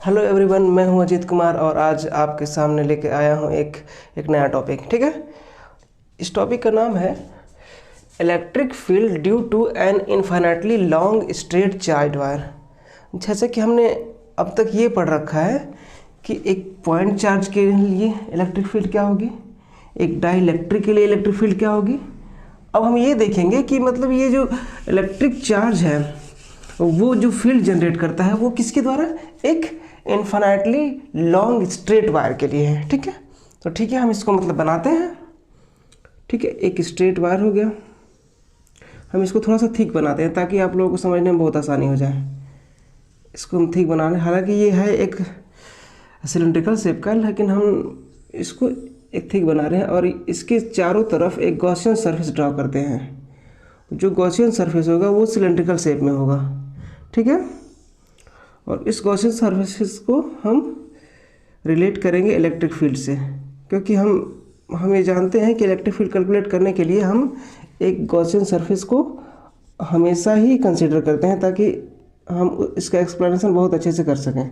Hello everyone, मैं हूं अजीत कुमार और आज आपके सामने लेके आया हूं एक नया टॉपिक। ठीक है, इस टॉपिक का नाम है electric field due to an infinitely long straight charge wire. जैसे कि हमने अब तक ये पढ़ रखा है कि एक पॉइंट चार्ज के लिए इलेक्ट्रिक फील्ड क्या होगी, एक डाइलेक्ट्रिक के लिए इलेक्ट्रिक फील्ड क्या होगी। अब हम ये देखेंगे कि मतलब ये जो इलेक्ट्रिक चार्ज है वो जो फील्ड जनरेट करता है वो किसके द्वारा, एक इनफाइनाइटली लॉन्ग स्ट्रेट वायर के लिए है। ठीक है, तो ठीक है, हम इसको मतलब बनाते हैं। ठीक है, एक स्ट्रेट वायर हो गया, हम इसको थोड़ा सा थिक बनाते हैं ताकि आप लोगों को समझने में बहुत आसानी हो जाए। इसको हम थिक बना लें, हालांकि ये है एक सिलेंड्रिकल शेप का, लेकिन हम इसको एक थिक बना रहे हैं और इसके चारों तरफ एक गॉसियन सरफेस ड्रॉ करते हैं। जो गॉसियन सरफेस होगा वो सिलेंड्रिकल शेप में होगा। ठीक है, और इस गॉसियन सरफेस को हम रिलेट करेंगे इलेक्ट्रिक फील्ड से, क्योंकि हम ये जानते हैं कि इलेक्ट्रिक फील्ड कैलकुलेट करने के लिए हम एक गॉसियन सरफेस को हमेशा ही कंसीडर करते हैं ताकि हम इसका एक्सप्लेनेशन बहुत अच्छे से कर सकें।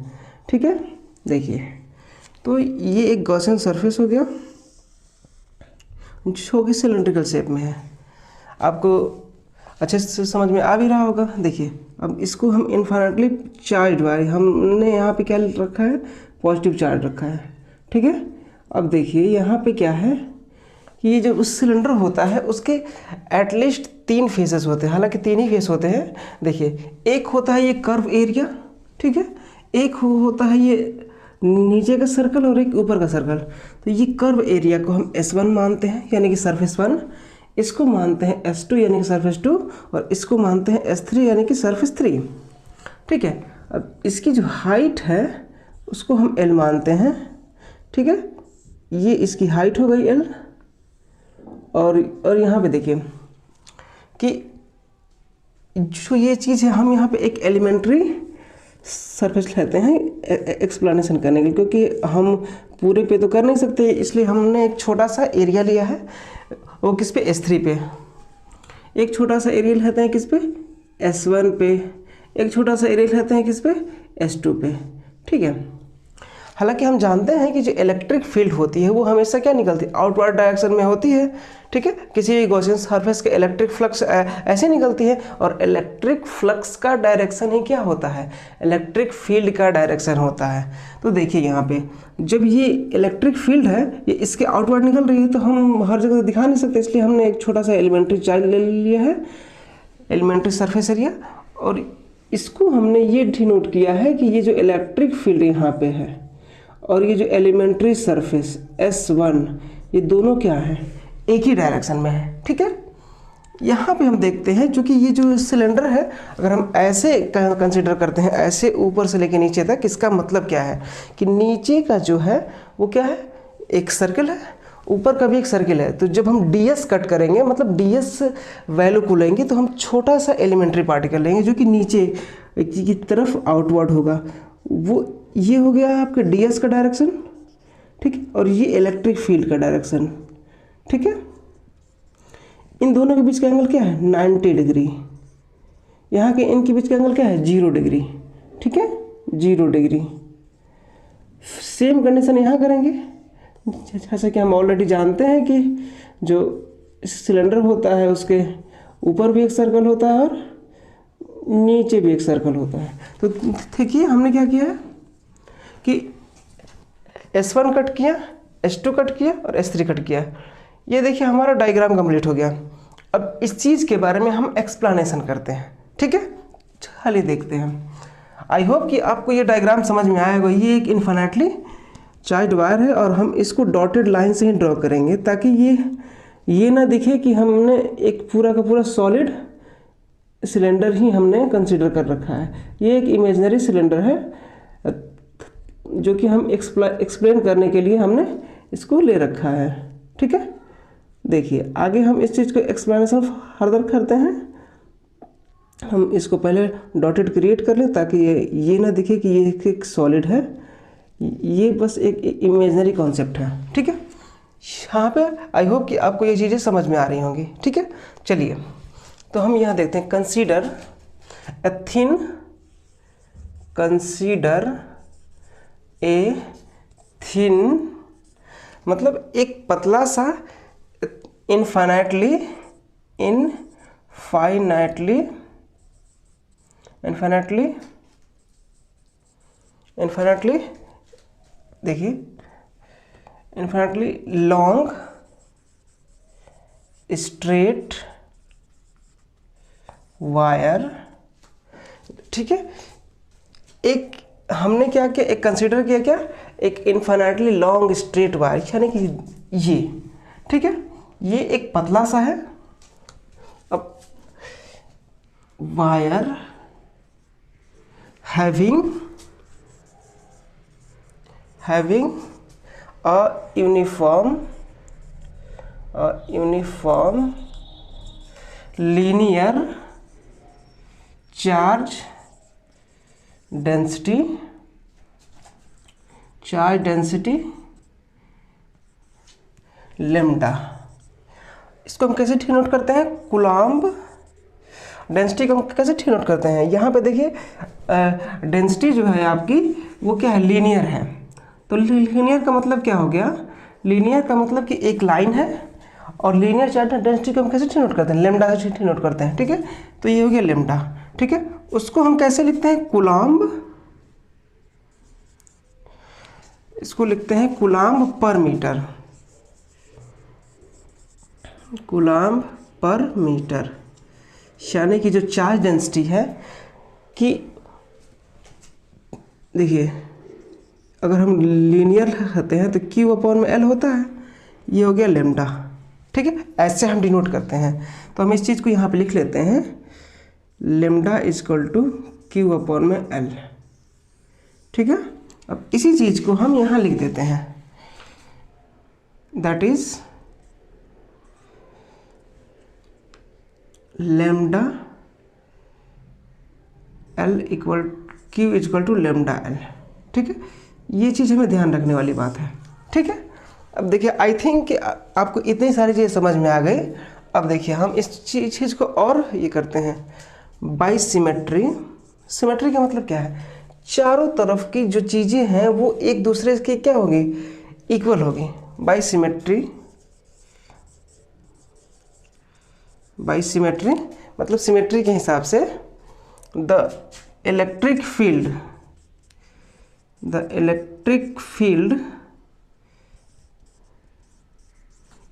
ठीक है, देखिए, तो ये एक गॉसियन सरफेस हो गया जो कि सिलेंड्रिकल शेप में है। आपको अच्छे से समझ में आ भी रहा होगा। देखिए, अब इसको हम इनफाइनाइटली चार्ज वायर, हमने यहाँ पे क्या रखा है, पॉजिटिव चार्ज रखा है। ठीक है, अब देखिए यहाँ पे क्या है कि ये जो उस सिलेंडर होता है उसके एटलीस्ट 3 फेसेस होते हैं, हालांकि 3 ही फेस होते हैं। देखिए, एक होता है ये कर्व एरिया, ठीक है, एक होता है ये नीचे का सर्कल और एक ऊपर का सर्कल। तो ये कर्व एरिया को हम S1 मानते हैं यानी कि सरफेस 1, इसको मानते हैं S2 यानी कि सरफेस 2, और इसको मानते हैं S3 यानी कि सरफेस 3। ठीक है, अब इसकी जो हाइट है उसको हम L मानते हैं। ठीक है, ये इसकी हाइट हो गई L, और यहाँ पे देखिए कि जो ये चीज़ है, हम यहाँ पे एक एलिमेंट्री सरफेस लेते हैं एक्सप्लेनेशन करने के लिए, क्योंकि हम पूरे पे तो कर नहीं सकते, इसलिए हमने एक छोटा सा एरिया लिया है। वो किस पे, S3 पे। एक छोटा सा एरिया लेते हैं किस पे, S1 पे। एक छोटा सा एरिया लेते हैं किस पे, S2 पे। ठीक है, हालांकि हम जानते हैं कि जो इलेक्ट्रिक फील्ड होती है वो हमेशा क्या निकलती है, आउटवर्ड डायरेक्शन में होती है। ठीक है, किसी भी गॉसियन सरफेस के इलेक्ट्रिक फ्लक्स ऐसे निकलती है, और इलेक्ट्रिक फ्लक्स का डायरेक्शन ही क्या होता है, इलेक्ट्रिक फील्ड का डायरेक्शन होता है। तो देखिए यहाँ पे जब ये इलेक्ट्रिक फील्ड है ये इसके आउटवर्ड निकल रही है तो हम हर जगह दिखा नहीं सकते, इसलिए हमने एक छोटा सा एलिमेंट्री चार्ज ले लिया है, एलिमेंट्री सरफेस एरिया, और इसको हमने ये डिनोट किया है कि ये जो इलेक्ट्रिक फील्ड यहाँ पे है और ये जो एलिमेंट्री सरफेस S1, ये दोनों क्या है, एक ही डायरेक्शन में है। ठीक है, यहाँ पे हम देखते हैं चूँकि ये जो सिलेंडर है अगर हम ऐसे कंसीडर करते हैं, ऐसे ऊपर से लेके नीचे तक, इसका मतलब क्या है कि नीचे का जो है वो क्या है, एक सर्कल है, ऊपर का भी एक सर्कल है। तो जब हम ds कट करेंगे, मतलब ds वैल्यू को लेंगे, तो हम छोटा सा एलिमेंट्री पार्टिकल लेंगे जो कि नीचे की तरफ आउटवर्ड होगा। वो ये हो गया आपके ds का डायरेक्शन। ठीक है, और ये इलेक्ट्रिक फील्ड का डायरेक्शन। ठीक है, इन दोनों के बीच का एंगल क्या है, 90 डिग्री। यहाँ के इनके बीच का एंगल क्या है, 0 डिग्री। ठीक है, 0 डिग्री। सेम कंडीशन यहाँ करेंगे, जैसा कि हम ऑलरेडी जानते हैं कि जो सिलेंडर होता है उसके ऊपर भी एक सर्कल होता है और नीचे भी एक सर्कल होता है। तो देखिए हमने क्या किया है कि S1 कट किया, S2 कट किया और S3 कट किया। ये देखिए हमारा डायग्राम कंप्लीट हो गया। अब इस चीज़ के बारे में हम एक्सप्लेनेशन करते हैं। ठीक है, चलिए देखते हैं। आई होप कि आपको ये डायग्राम समझ में आएगा। ये एक इनफाइनाइटली चार्ज वायर है और हम इसको डॉटेड लाइन से ही ड्रॉ करेंगे ताकि ये ना दिखे कि हमने एक पूरा का पूरा सॉलिड सिलेंडर ही हमने कंसीडर कर रखा है। ये एक इमेजिनरी सिलेंडर है जो कि हम एक्सप्लेन करने के लिए हमने इसको ले रखा है। ठीक है, देखिए आगे हम इस चीज़ को एक्सप्लेनेशन फर्दर करते हैं। हम इसको पहले डॉटेड क्रिएट कर लें ताकि ये ना दिखे कि ये एक सॉलिड है, ये बस एक इमेजिनरी कॉन्सेप्ट है। ठीक है, यहाँ पे आई होप कि आपको ये चीज़ें समझ में आ रही होंगी। ठीक है, चलिए तो हम यहाँ देखते हैं, कंसीडर ए थिन, मतलब एक पतला सा, इनफाइनाइटली देखिए, इनफाइनाइटली लॉन्ग स्ट्रेट वायर। ठीक है, एक हमने क्या किया, एक कंसीडर किया क्या, एक इनफाइनाइटली लॉन्ग स्ट्रेट वायर, यानी कि ये, ठीक है, ये एक पतला सा है। अब wire having a uniform linear charge density lambda. इसको हम कैसे डिनोट करते हैं, कूलम्ब। डेंसिटी को हम कैसे डिनोट करते हैं, यहाँ पे देखिए डेंसिटी जो है आपकी वो क्या है, लीनियर है। तो लीनियर का मतलब क्या हो गया, लीनियर का मतलब कि एक लाइन है, और लीनियर चार्ज डेंसिटी को हम कैसे डिनोट करते हैं, लेम्डा से डिनोट करते हैं। ठीक है, तो ये हो गया लेम्डा। ठीक है, उसको हम कैसे लिखते हैं, कूलम्ब, इसको लिखते हैं कूलम्ब पर मीटर, कूलम्ब पर मीटर। यानी कि जो चार्ज डेंसिटी है कि देखिए, अगर हम लीनियर करते हैं तो Q/L होता है, ये हो गया लेम्डा। ठीक है, ऐसे हम डिनोट करते हैं। तो हम इस चीज़ को यहाँ पे लिख लेते हैं, लेम्डा इजक्वल टू Q/L। ठीक है, अब इसी चीज़ को हम यहाँ लिख देते हैं, that is lambda L equal Q is equal to lambda L। ठीक है, ये चीज़ हमें ध्यान रखने वाली बात है। ठीक है, अब देखिए, आई थिंक कि आपको इतनी सारी चीज़ें समझ में आ गई। अब देखिए, हम इस चीज़ को और ये करते हैं, बाई सिमेट्री। सिमेट्री का मतलब क्या है, चारों तरफ की जो चीज़ें हैं वो एक दूसरे के क्या होगी, इक्वल होगी। बाई सिमेट्री मतलब सिमेट्री के हिसाब से the electric field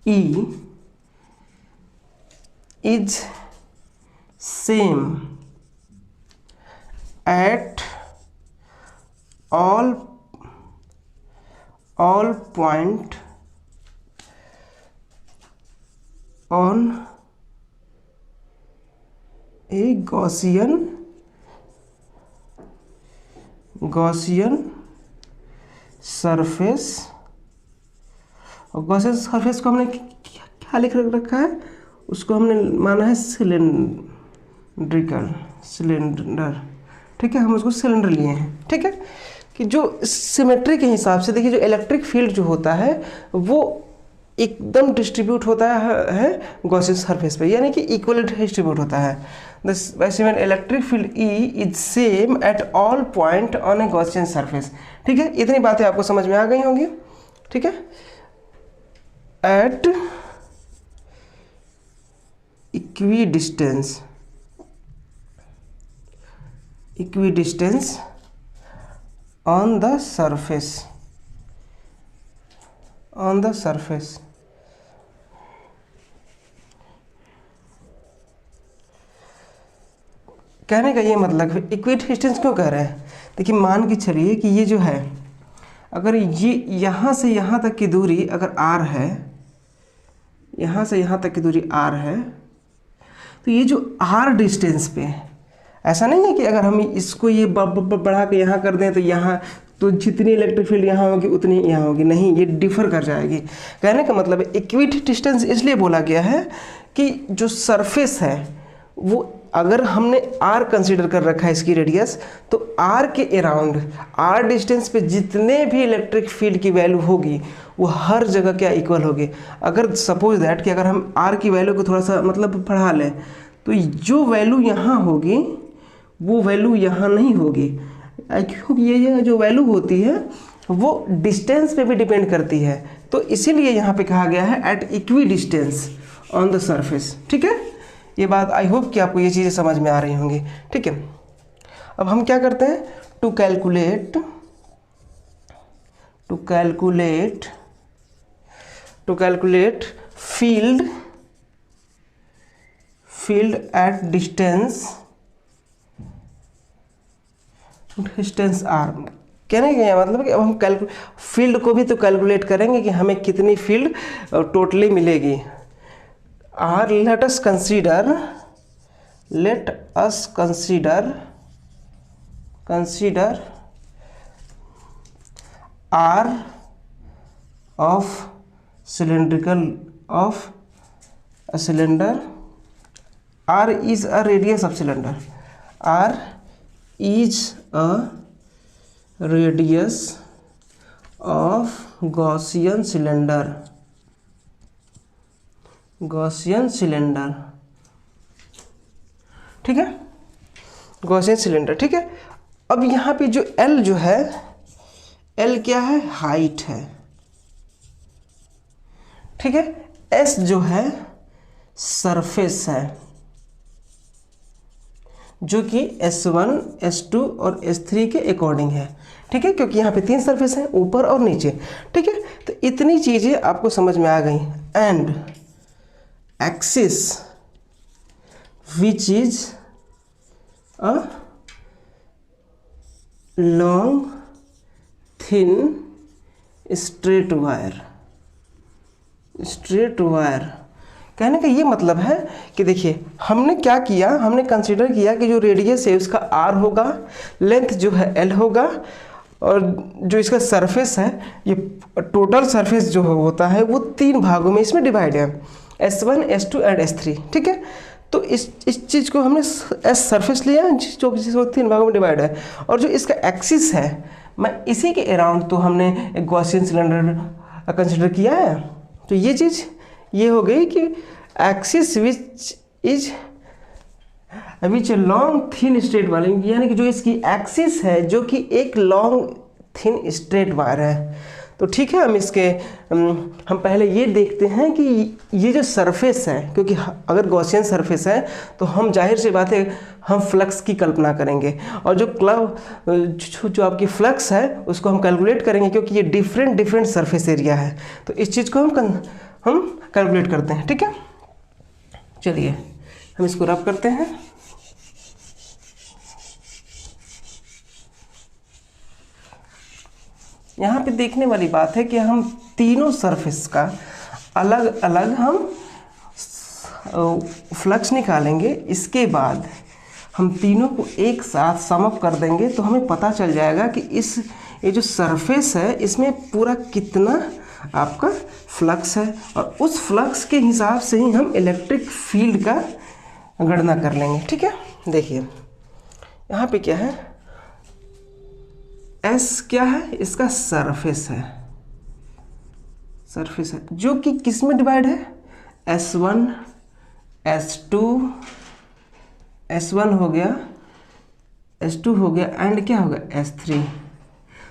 E is same at all point on a Gaussian surface. और गॉसियन सरफेस को हमने क्या लिख रखा है, उसको हमने माना है सिलेंडर। ठीक है, हम उसको सिलेंडर लिए हैं। ठीक है, कि जो सिमेट्री के हिसाब से देखिए, जो इलेक्ट्रिक फील्ड जो होता है वो एकदम डिस्ट्रीब्यूट होता है गॉसियन सरफेस पे, यानी कि इक्वली डिस्ट्रीब्यूट होता है। The electric field E is same at all point on A Gaussian surface. ठीक है, इतनी बातें आपको समझ में आ गई होंगी। ठीक है, eight equidistance on the surface कहने का ये मतलब, इक्विडिस्टेंस क्यों कह रहे हैं, देखिए मान के चलिए कि ये जो है, अगर ये यहाँ से यहाँ तक की दूरी अगर r है, यहाँ से यहाँ तक की दूरी r है, तो ये जो r डिस्टेंस पे, ऐसा नहीं है कि अगर हम इसको ये बढ़ा के यहाँ कर दें तो यहाँ तो जितनी इलेक्ट्रिक फील्ड यहाँ होगी उतनी यहाँ होगी, नहीं, ये डिफर कर जाएगी। कहने का मतलब है इक्विडिस्टेंस इसलिए बोला गया है कि जो सरफेस है वो, अगर हमने r कंसीडर कर रखा है इसकी रेडियस, तो r के अराउंड r डिस्टेंस पे जितने भी इलेक्ट्रिक फील्ड की वैल्यू होगी वो हर जगह क्या इक्वल होगी। अगर सपोज दैट कि अगर हम r की वैल्यू को थोड़ा सा मतलब बढ़ा लें, तो जो वैल्यू यहाँ होगी वो वैल्यू यहाँ नहीं होगी, क्योंकि ये जो वैल्यू होती है वो डिस्टेंस पे भी डिपेंड करती है। तो इसीलिए यहाँ पे कहा गया है at equidistance on the surface. ठीक है, ये बात आई होप कि आपको ये चीज़ें समझ में आ रही होंगी। ठीक है, अब हम क्या करते हैं, to calculate field at distance R. कहने का मतलब कि अब हम फील्ड को भी तो कैलकुलेट करेंगे कि हमें कितनी फील्ड टोटली मिलेगी। R let us consider R of a cylinder. R is a radius of cylinder. R is a radius of Gaussian cylinder. ठीक है, Gaussian cylinder। ठीक है, अब यहाँ पे जो L जो है, L क्या है, हाइट है। ठीक है, S जो है सरफेस है, जो कि S1, S2 और S3 के अकॉर्डिंग है। ठीक है, क्योंकि यहाँ पे 3 सरफेस हैं, ऊपर और नीचे। ठीक है, तो इतनी चीज़ें आपको समझ में आ गई। And axis which is a long thin straight wire. कहने का ये मतलब है कि देखिए हमने क्या किया, हमने कंसीडर किया कि जो रेडियस है उसका r होगा, लेंथ जो है l होगा, और जो इसका सरफेस है, ये टोटल सरफेस जो होता है वो 3 भागों में इसमें डिवाइड है, S1, S2 एंड S3। ठीक है, तो इस चीज़ को हमने S सरफेस लिया जो 3 भागों में डिवाइड है, और जो इसका एक्सिस है, मैं इसी के अराउंड तो हमने एक गॉसियन सिलेंडर कंसिडर किया है। तो ये चीज़ ये हो गई कि एक्सिस विच लॉन्ग थिन स्ट्रेट वायर, यानी कि जो इसकी एक्सिस है जो कि एक लॉन्ग थिन स्ट्रेट वायर है। तो ठीक है, हम पहले ये देखते हैं कि ये जो सरफेस है, क्योंकि अगर गॉसियन सरफेस है तो हम जाहिर सी बात है हम फ्लक्स की कल्पना करेंगे, और जो आपकी फ्लक्स है उसको हम कैलकुलेट करेंगे, क्योंकि ये डिफरेंट सरफेस एरिया है। तो इस चीज़ को हम कैलकुलेट करते हैं। ठीक है, चलिए हम इसको रब करते हैं। यहाँ पे देखने वाली बात है कि हम तीनों सरफेस का अलग अलग हम फ्लक्स निकालेंगे, इसके बाद हम तीनों को एक साथ सम अप कर देंगे, तो हमें पता चल जाएगा कि ये जो सरफेस है इसमें पूरा कितना आपका फ्लक्स है, और उस फ्लक्स के हिसाब से ही हम इलेक्ट्रिक फील्ड का गणना कर लेंगे। ठीक है, देखिए यहाँ पे क्या है, S क्या है, इसका सरफेस है, जो कि किस में डिवाइड है, S1, S2, S1 हो गया, S2 हो गया, एंड क्या होगा, S3।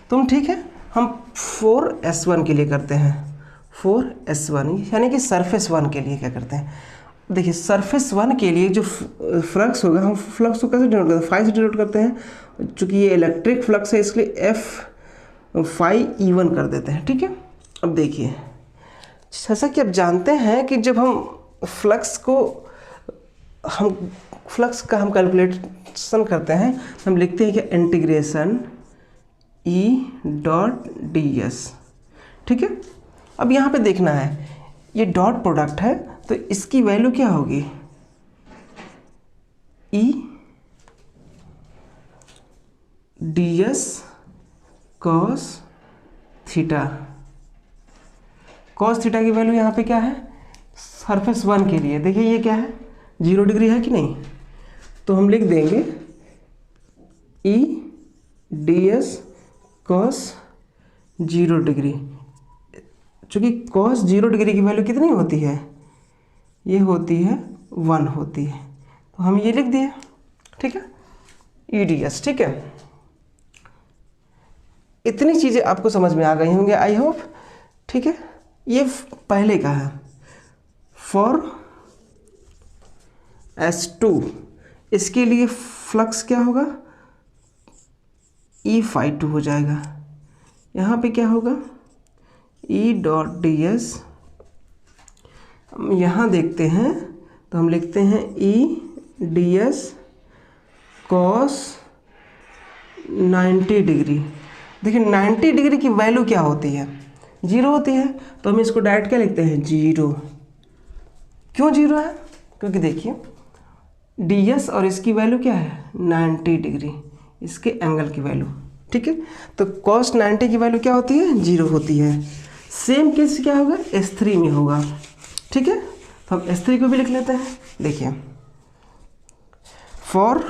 तुम ठीक है, हम 4S1 के लिए करते हैं, 4S1 यानी कि सरफेस 1 के लिए क्या करते हैं। देखिए सरफेस 1 के लिए जो फ्लक्स होगा, हम फ्लक्स को कैसे डिनोट करते हैं, फाई से डिनोट करते हैं, चूँकि ये इलेक्ट्रिक फ्लक्स है इसलिए F∅E1 कर देते हैं। ठीक है, अब देखिए जैसा कि आप जानते हैं कि जब हम फ्लक्स का हम कैलकुलेशन करते हैं, हम लिखते हैं कि इंटीग्रेशन E.ds। ठीक है, अब यहाँ पे देखना है, ये डॉट प्रोडक्ट है तो इसकी वैल्यू क्या होगी, E.ds cos theta. cos theta की वैल्यू यहाँ पे क्या है, सरफेस 1 के लिए देखिए ये क्या है, 0 डिग्री है कि नहीं, तो हम लिख देंगे E.ds cos 0 डिग्री। चूँकि cos 0 डिग्री की वैल्यू कितनी होती है, ये होती है 1 होती है, तो हम ये लिख दिए। ठीक है, EDS। ठीक है, इतनी चीज़ें आपको समझ में आ गई होंगी आई होप। ठीक है, ये पहले का है फॉर S2, इसके लिए फ्लक्स क्या होगा, E∅2 हो जाएगा। यहाँ पे क्या होगा, E.ds। हम यहाँ देखते हैं तो हम लिखते हैं E.ds cos 90 डिग्री। देखिए 90 डिग्री की वैल्यू क्या होती है, 0 होती है, तो हम इसको डायरेक्ट क्या लिखते हैं, 0। क्यों 0 है, क्योंकि देखिए ds और इसकी वैल्यू क्या है, 90 डिग्री, इसके एंगल की वैल्यू। ठीक है, तो cos 90 की वैल्यू क्या होती है, 0 होती है। सेम केस क्या होगा, S3 में होगा। ठीक है, तो हम S3 को भी लिख लेते हैं। देखिए फॉर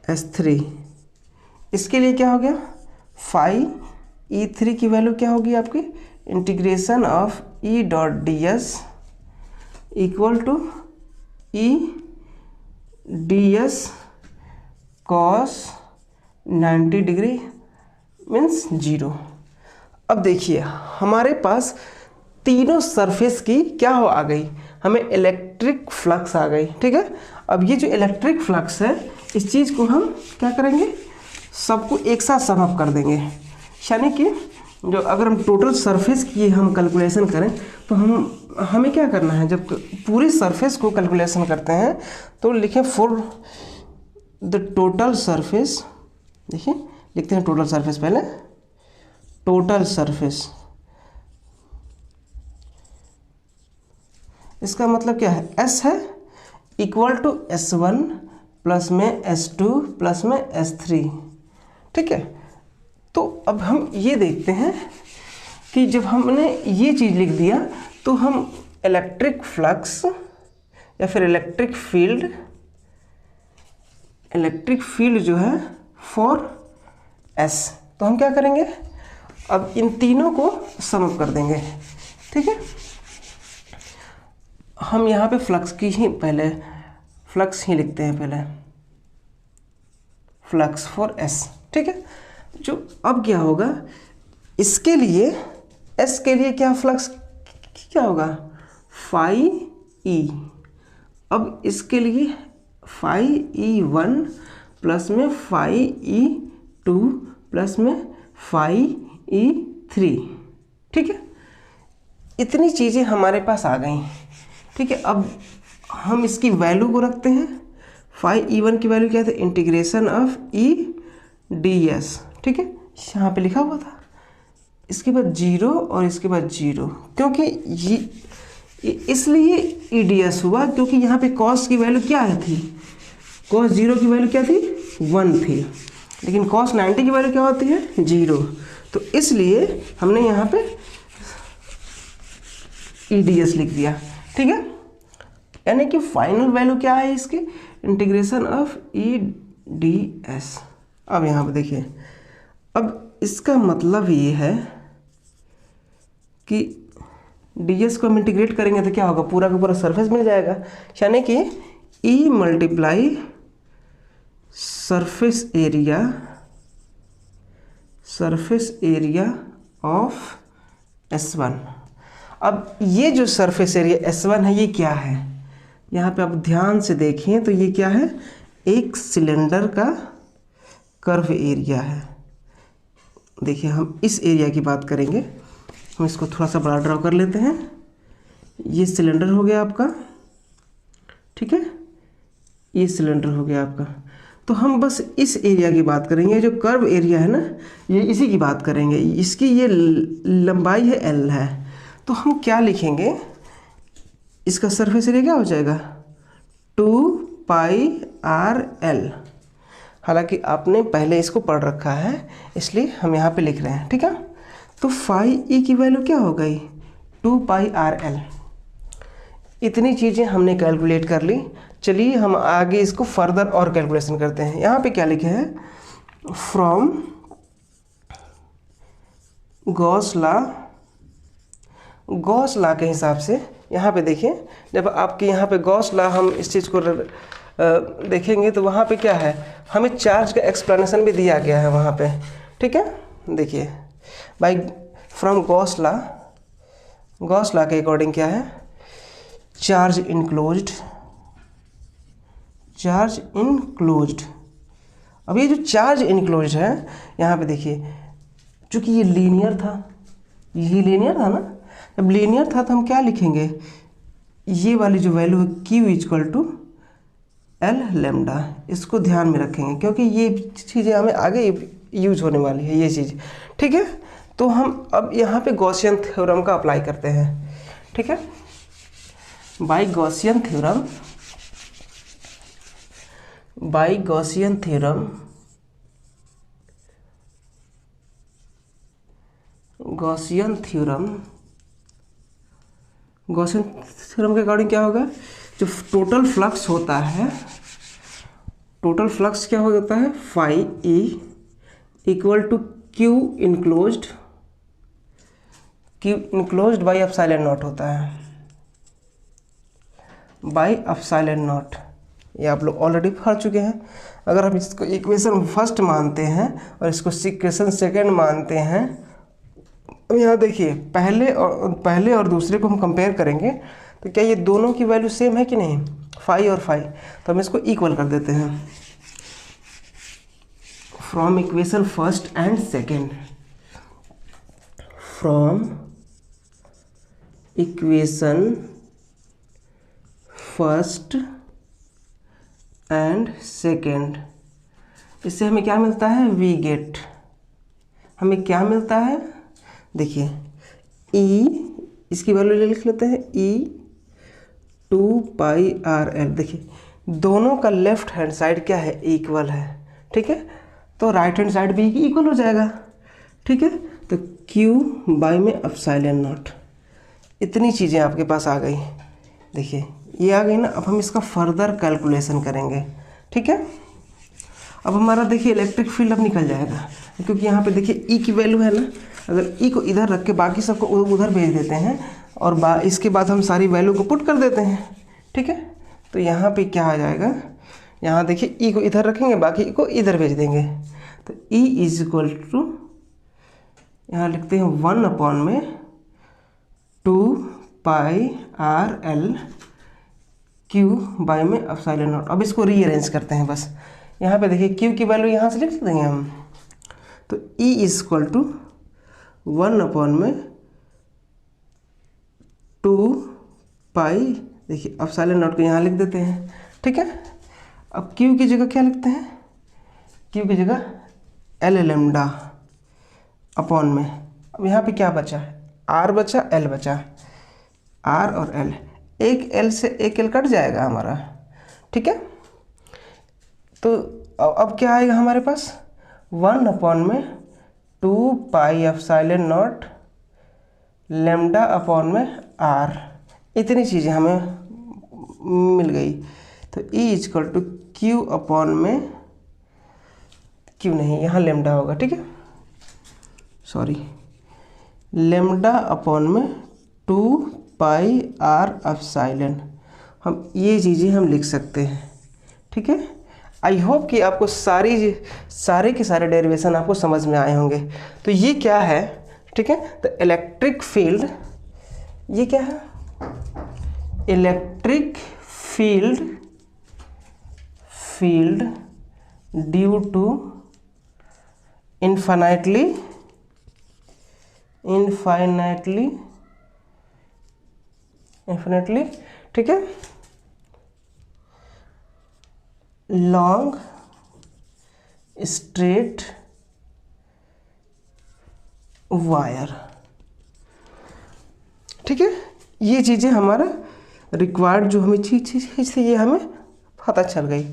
S3, इसके लिए क्या हो गया, फाई E3 की वैल्यू क्या होगी आपकी, integration of E.ds equal to E.ds cos 90 degree means 0। अब देखिए हमारे पास तीनों सरफेस की क्या हो आ गई, हमें इलेक्ट्रिक फ्लक्स आ गई। ठीक है, अब ये जो इलेक्ट्रिक फ्लक्स है, इस चीज़ को हम क्या करेंगे, सबको एक साथ सम अप कर देंगे। यानी कि जो अगर हम टोटल सरफेस की हम कैलकुलेशन करें तो हमें क्या करना है, जब पूरे सरफेस को कैलकुलेशन करते हैं तो लिखें फॉर द टोटल सरफेस। देखिए लिखते हैं टोटल सरफेस, पहले टोटल सरफेस, इसका मतलब क्या है, S है इक्वल टू S1 प्लस में S2 प्लस में S3। ठीक है, तो अब हम ये देखते हैं कि जब हमने ये चीज़ लिख दिया तो हम इलेक्ट्रिक फ्लक्स या फिर इलेक्ट्रिक फील्ड जो है फॉर S, तो हम क्या करेंगे, अब इन तीनों को सम अप कर देंगे। ठीक है, हम यहाँ पे फ्लक्स की ही पहले फ्लक्स ही लिखते हैं, पहले फ्लक्स फॉर S। ठीक है, जो अब क्या होगा, इसके लिए S के लिए क्या फ्लक्स क्या होगा, फाई E। अब इसके लिए फाई E1 प्लस में फाई E2 प्लस में फाई E3। ठीक है, इतनी चीज़ें हमारे पास आ गई। ठीक है, अब हम इसकी वैल्यू को रखते हैं। फाई E1 की वैल्यू क्या था, इंटीग्रेशन ऑफ E.ds। ठीक है, यहाँ पे लिखा हुआ था, इसके बाद 0 और इसके बाद 0, क्योंकि ये इसलिए E.ds हुआ क्योंकि यहाँ पे cos की वैल्यू क्या है थी, cos 0 की वैल्यू क्या थी, 1 थी, लेकिन cos 90 की वैल्यू क्या होती है, 0। तो इसलिए हमने यहाँ पे E.ds लिख दिया। ठीक है, यानी कि फाइनल वैल्यू क्या है इसकी, इंटीग्रेशन ऑफ E.ds। अब यहाँ पे देखिए, अब इसका मतलब ये है कि ds को हम इंटीग्रेट करेंगे तो क्या होगा, पूरा का पूरा सरफेस मिल जाएगा। यानी कि E multiply surface area of S1। अब ये जो सरफेस एरिया S1 है, ये क्या है, यहाँ पे आप ध्यान से देखें तो ये क्या है, एक सिलेंडर का कर्व एरिया है। देखिए हम इस एरिया की बात करेंगे, हम इसको थोड़ा सा बड़ा ड्रॉ कर लेते हैं। ये सिलेंडर हो गया आपका, ठीक है, ये सिलेंडर हो गया आपका। तो हम बस इस एरिया की बात करेंगे, जो कर्व एरिया है ना, ये इसी की बात करेंगे। इसकी ये लंबाई है L है, तो हम क्या लिखेंगे, इसका सरफेस एरिया क्या हो जाएगा, 2πr_L। हालांकि आपने पहले इसको पढ़ रखा है इसलिए हम यहाँ पे लिख रहे हैं। ठीक है, तो फाई E की वैल्यू क्या हो गई, 2πr_L। इतनी चीज़ें हमने कैलकुलेट कर ली। चलिए हम आगे इसको फर्दर और कैलकुलेशन करते हैं। यहाँ पे क्या लिखे हैं, फ्रॉम गॉस लॉ के हिसाब से यहाँ पे देखिए, जब आपके यहाँ पे गॉस लॉ हम इस चीज़ को देखेंगे तो वहाँ पे क्या है, हमें चार्ज का एक्सप्लेनेशन भी दिया गया है वहाँ पे। ठीक है। देखिए बाई फ्रॉम गॉस लॉ के अकॉर्डिंग क्या है, चार्ज इनक्लोज्ड। अब ये जो चार्ज इनक्लोज्ड है यहाँ पे देखिए, चूँकि ये लीनियर था ना, जब लीनियर था तो हम क्या लिखेंगे, ये वाली जो वैल्यू है Q equal to L lambda, इसको ध्यान में रखेंगे क्योंकि ये चीज़ें हमें आगे यूज होने वाली है ये चीज़, ठीक है। तो हम अब यहाँ पे गॉसियन थ्योरम का अप्लाई करते हैं, ठीक है। बाय गॉसियन थ्योरम के अकॉर्डिंग क्या होगा, जो टोटल फ्लक्स होता है, टोटल फ्लक्स क्या हो जाता है, phi E equal to Q enclosed by epsilon naught होता है, बाई एप्सिलॉन नॉट। ये आप लोग ऑलरेडी पढ़ चुके हैं। अगर हम इसको इक्वेशन फर्स्ट मानते हैं और इसको इक्वेशन सेकेंड मानते हैं, अब यहाँ देखिए पहले और दूसरे को हम कंपेयर करेंगे तो क्या ये दोनों की वैल्यू सेम है कि नहीं, फाई और फाई, तो हम इसको इक्वल कर देते हैं। From equation first and second, from equation first and second, इससे हमें क्या मिलता है, वी गेट, हमें क्या मिलता है, देखिए E, इसकी वैल्यू लिख लेते हैं E 2πRL। देखिए दोनों का लेफ्ट हैंड साइड क्या है, इक्वल है, ठीक है, तो राइट हैंड साइड भी इक्वल हो जाएगा, ठीक है। तो Q बाई में एप्सिलॉन नॉट, इतनी चीज़ें आपके पास आ गई। देखिए ये आ गई ना, अब हम इसका फर्दर कैलकुलेशन करेंगे, ठीक है। अब हमारा देखिए इलेक्ट्रिक फील्ड अब निकल जाएगा, क्योंकि यहाँ पे देखिए E की वैल्यू है ना, अगर E को इधर रख के बाकी सबको उधर भेज देते हैं और इसके बाद हम सारी वैल्यू को पुट कर देते हैं, ठीक है। तो यहाँ पे क्या आ जाएगा, यहाँ देखिए E को इधर रखेंगे, बाकी को इधर भेज देंगे, तो E इज इक्वल टू, यहाँ लिखते हैं 1/2πRL Q बाई में एप्सिलॉन नॉट। अब इसको रीअरेंज करते हैं बस, यहाँ पे देखिए Q की वैल्यू यहाँ से लिख देंगे हम, तो E इज इक्वल टू 1/2π, देखिए एप्सिलॉन नॉट को यहाँ लिख देते हैं, ठीक है। अब Q की जगह क्या लिखते हैं, Q की जगह L लैम्डा अपॉन में, अब यहाँ पे क्या बचा है, R बचा, L बचा, R और L, एक L से एक L कट जाएगा हमारा, ठीक है। तो अब क्या आएगा हमारे पास, 1/2π एप्सिलॉन नॉट लैम्डा अपॉन में R, इतनी चीज़ें हमें मिल गई। तो E equal to Q upon में, Q नहीं यहाँ लैम्डा होगा, ठीक है, सॉरी, लैम्डा अपॉन में 2πR एप्सिलॉन, हम ये चीज़ें हम लिख सकते हैं, ठीक है। आई होप कि आपको सारे के सारे डेरिवेशन आपको समझ में आए होंगे। तो ये क्या है, ठीक है, तो इलेक्ट्रिक फील्ड, ये क्या है, electric field due to infinitely ठीक है, लॉन्ग स्ट्रेट वायर, ठीक है। ये चीज़ें हमारा रिक्वायर्ड जो हमें चीज़ थी ये हमें पता चल गई।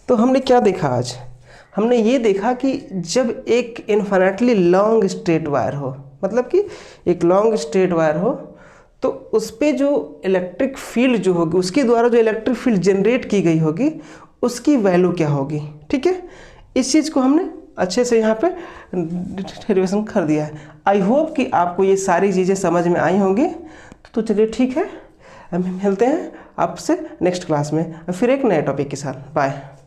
तो हमने क्या देखा आज, हमने ये देखा कि जब एक इन्फिनिटली लॉन्ग स्ट्रेट वायर हो, मतलब कि एक लॉन्ग स्ट्रेट वायर हो, तो उस पर जो इलेक्ट्रिक फील्ड जो होगी, उसके द्वारा जो इलेक्ट्रिक फील्ड जनरेट की गई होगी, उसकी वैल्यू क्या होगी, ठीक है। इस चीज़ को हमने अच्छे से यहाँ पे डेरिवेशन कर दिया है। आई होप कि आपको ये सारी चीज़ें समझ में आई होंगी। तो चलिए ठीक है, हम मिलते हैं आपसे नेक्स्ट क्लास में फिर एक नए टॉपिक के साथ। बाय।